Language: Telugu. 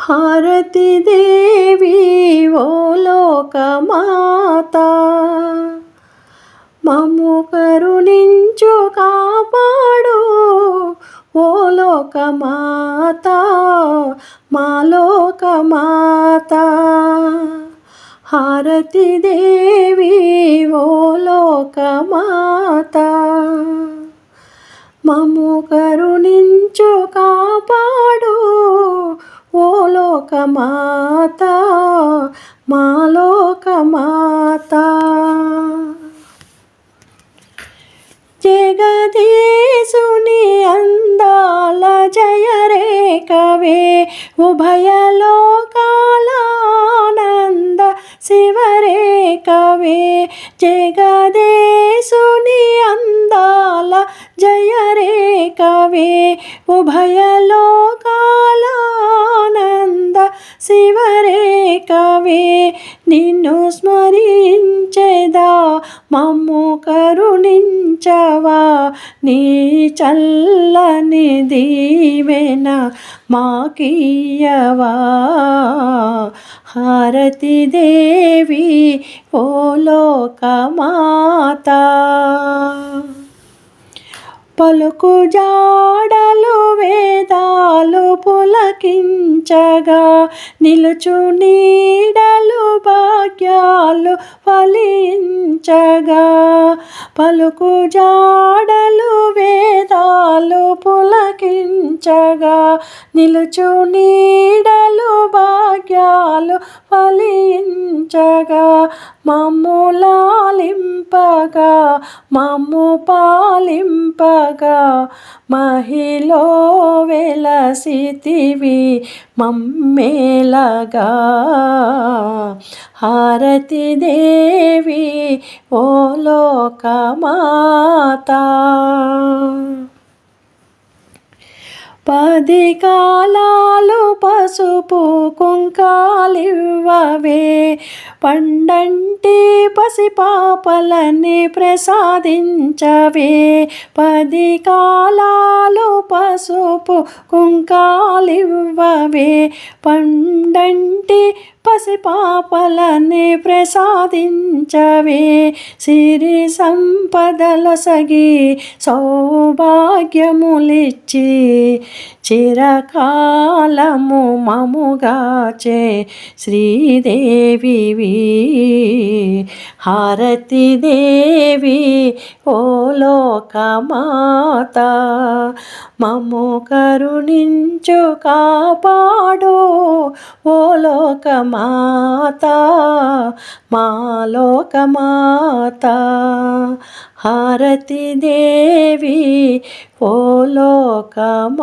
హారతి దేవి ఓ లోకమాత, మమ్ము కరుణించు కాపాడు ఓ లోకమాత, మా లోకమాత. హారతి దేవి ఓ లోకమాత, మమ్ము కరుణించు కాపాడు ఓ లోకమాత, మా లోకమాత. జగదీశుని అందాల జయరేఖవే, ఉభయ లోకాల ఆనంద శివరేఖవే. జగదీశుని అందాల జయరేఖవే, ఉభయ లోకాల ఆనంద శివరేఖవే. నిన్ను స్మరించెదా మమ్ము కరుణించవా, నీ చల్లని దీవెన మాకియ్యవా. హారతి దేవి ఓ లోకమాత, పలుకు జాడలు వేదాలు పులకించగా, నిలుచు నీడలు భాగ్యాలు ఫలించగా. పలుకు జాడలు వేదాలు పులకించగా, నిలుచు నీడలు భాగ్యాలు ఫలించగా. మమ్ము లాలింపగా మమ్ము పాలింపగా, మహిలో వెలసితివి మమ్మేలగా. హారతి దేవి ఓ లోకమాత, పది కాలాలు పసుపు కుంకాలివ్వవే, పండంటి పసిపాపలని ప్రసాదించవే. పది కాలాలు పసుపు కుంకాలివ్వవే, పండంటి పసిపాపలని ప్రసాదించవే. సిరి సంపదలొసగి సౌభాగ్యములిచ్చి, చిరకాలము మముగాచే శ్రీదేవివి. హారతి దేవి ఓ లోకమాత, మమ్ము కరుణించు కాపాడు ఓ లోకమాత, మా లోకమాత. హారతి దేవి ఓ లోకమాత.